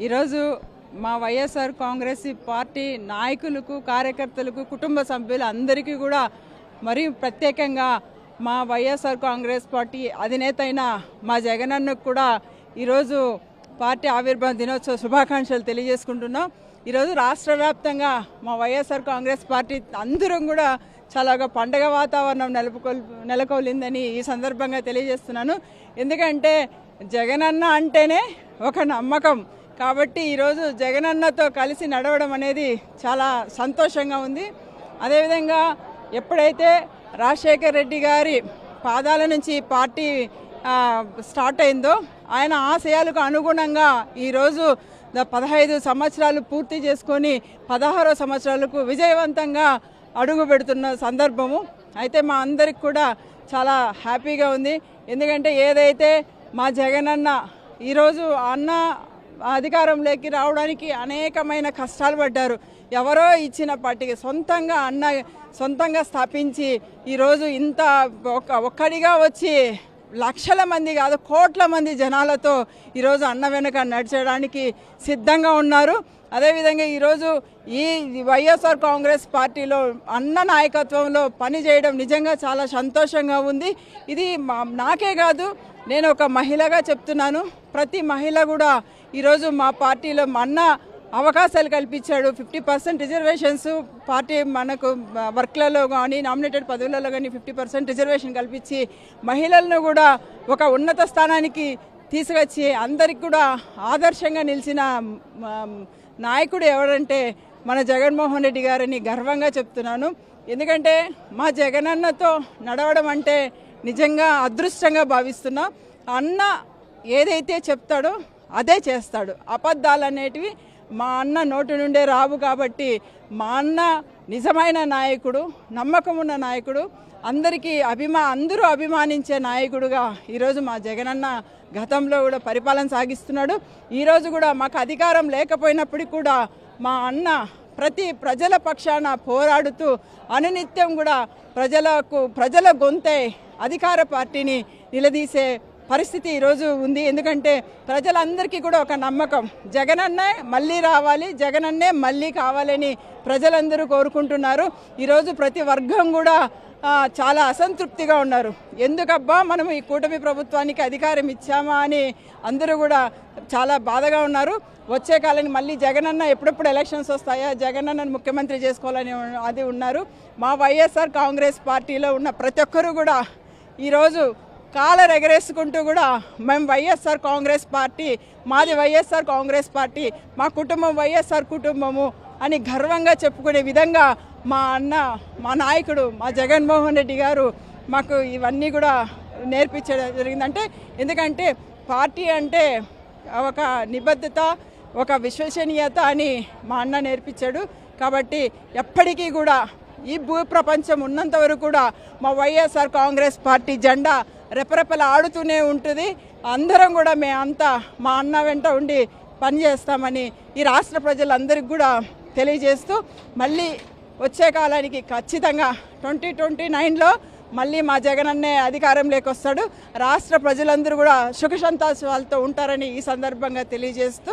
ఈరోజు మా వైఎస్ఆర్ కాంగ్రెస్ పార్టీ నాయకులకు, కార్యకర్తలకు, కుటుంబ సభ్యులు అందరికీ కూడా మరియు ప్రత్యేకంగా మా వైఎస్ఆర్ కాంగ్రెస్ పార్టీ అధినేత అయిన మా జగనన్నకు కూడా ఈరోజు పార్టీ ఆవిర్భావ దినోత్సవ శుభాకాంక్షలు తెలియజేసుకుంటున్నాం. ఈరోజు రాష్ట్ర వ్యాప్తంగా మా వైఎస్ఆర్ కాంగ్రెస్ పార్టీ అందరం కూడా చాలా పండగ వాతావరణం నెలకొలిందని ఈ సందర్భంగా తెలియజేస్తున్నాను. ఎందుకంటే జగనన్న అంటేనే ఒక నమ్మకం కాబట్టి ఈరోజు జగనన్నతో కలిసి నడవడం అనేది చాలా సంతోషంగా ఉంది. అదేవిధంగా ఎప్పుడైతే రాజశేఖర్ రెడ్డి గారి పాదాల నుంచి పార్టీ స్టార్ట్ అయిందో ఆయన ఆశయాలకు అనుగుణంగా ఈరోజు 15 సంవత్సరాలు పూర్తి చేసుకొని 16వ సంవత్సరాలకు విజయవంతంగా అడుగు పెడుతున్న సందర్భము. అయితే మా అందరికి కూడా చాలా హ్యాపీగా ఉంది. ఎందుకంటే ఏదైతే మా జగనన్న ఈరోజు అన్న అధికారంలోకి రావడానికి అనేకమైన కష్టాలు పడ్డారు. ఎవరో ఇచ్చిన పార్టీకి సొంతంగా స్థాపించి ఈరోజు ఇంత ఒక్కడిగా వచ్చి లక్షల మంది కాదు కోట్ల మంది జనాలతో ఈరోజు అన్న వెనుక నడిచడానికి సిద్ధంగా ఉన్నారు. అదేవిధంగా ఈరోజు ఈ వైఎస్ఆర్ కాంగ్రెస్ పార్టీలో అన్న నాయకత్వంలో పనిచేయడం నిజంగా చాలా సంతోషంగా ఉంది. ఇది నాకే కాదు, నేను ఒక మహిళగా చెప్తున్నాను. ప్రతి మహిళ కూడా ఈరోజు మా పార్టీలో అన్న అవకాశాలు కల్పించాడు. 50% రిజర్వేషన్స్ పార్టీ మనకు వర్క్లలో కానీ నామినేటెడ్ పదవులలో కానీ 50% రిజర్వేషన్ కల్పించి మహిళలను కూడా ఒక ఉన్నత స్థానానికి తీసుకొచ్చి అందరికి కూడా ఆదర్శంగా నిలిచిన నాయకుడు ఎవరంటే మన జగన్మోహన్ రెడ్డి గారని గర్వంగా చెప్తున్నాను. ఎందుకంటే మా జగనన్నతో నడవడం అంటే నిజంగా అదృష్టంగా భావిస్తున్నా. అన్న ఏదైతే చెప్తాడో అదే చేస్తాడు. అబద్ధాలు అనేటివి మా అన్న నోటి నుండే రావు. కాబట్టి మా అన్న నిజమైన నాయకుడు, నమ్మకం ఉన్న నాయకుడు, అందరూ అభిమానించే నాయకుడుగా ఈరోజు మా జగనన్న గతంలో కూడా పరిపాలన సాగిస్తున్నాడు. ఈరోజు కూడా మాకు అధికారం లేకపోయినప్పటికీ కూడా మా అన్న ప్రజల పక్షాన పోరాడుతూ అనునిత్యం కూడా ప్రజల గొంతే అధికార పార్టీని నిలదీసే పరిస్థితి ఈరోజు ఉంది. ఎందుకంటే ప్రజలందరికీ కూడా ఒక నమ్మకం, జగనన్నే మళ్ళీ రావాలి, జగనన్నే మళ్ళీ కావాలని ప్రజలందరూ కోరుకుంటున్నారు. ఈరోజు ప్రతి వర్గం కూడా చాలా అసంతృప్తిగా ఉన్నారు. ఎందుకబ్బా మనం ఈ కూటమి ప్రభుత్వానికి అధికారం ఇచ్చామా అని అందరూ కూడా చాలా బాధగా ఉన్నారు. వచ్చే కాలానికి మళ్ళీ జగనన్న ఎప్పుడెప్పుడు ఎలక్షన్స్ వస్తాయా, జగనన్నను ముఖ్యమంత్రి చేసుకోవాలని అది ఉన్నారు. మా వైఎస్ఆర్ కాంగ్రెస్ పార్టీలో ఉన్న ప్రతి ఒక్కరూ కూడా ఈరోజు కాలర్ ఎగరేసుకుంటూ కూడా మేము వైఎస్ఆర్ కాంగ్రెస్ పార్టీ, మాది వైఎస్ఆర్ కాంగ్రెస్ పార్టీ, మా కుటుంబం వైఎస్ఆర్ కుటుంబము అని గర్వంగా చెప్పుకునే విధంగా మా అన్న, మా నాయకుడు, మా జగన్మోహన్ రెడ్డి గారు మాకు ఇవన్నీ కూడా నేర్పించడం జరిగిందంటే. ఎందుకంటే పార్టీ అంటే ఒక నిబద్ధత, ఒక విశ్వసనీయత అని మా అన్న నేర్పించాడు. కాబట్టి ఎప్పటికీ కూడా ఈ భూప్రపంచం ఉన్నంత వరకు కూడా మా వైఎస్ఆర్ కాంగ్రెస్ పార్టీ జెండా రెపరెపల ఆడుతూనే ఉంటుంది. అందరం కూడా మేమంతా మా అన్న వెంట ఉండి పనిచేస్తామని ఈ రాష్ట్ర ప్రజలందరికీ కూడా తెలియజేస్తూ మళ్ళీ వచ్చే కాలానికి ఖచ్చితంగా 2029లో మళ్ళీ మా జగనన్నే అధికారంలోకి వస్తాడు. రాష్ట్ర ప్రజలందరూ కూడా సుఖ సంతోషాలతో ఉంటారని ఈ సందర్భంగా తెలియజేస్తూ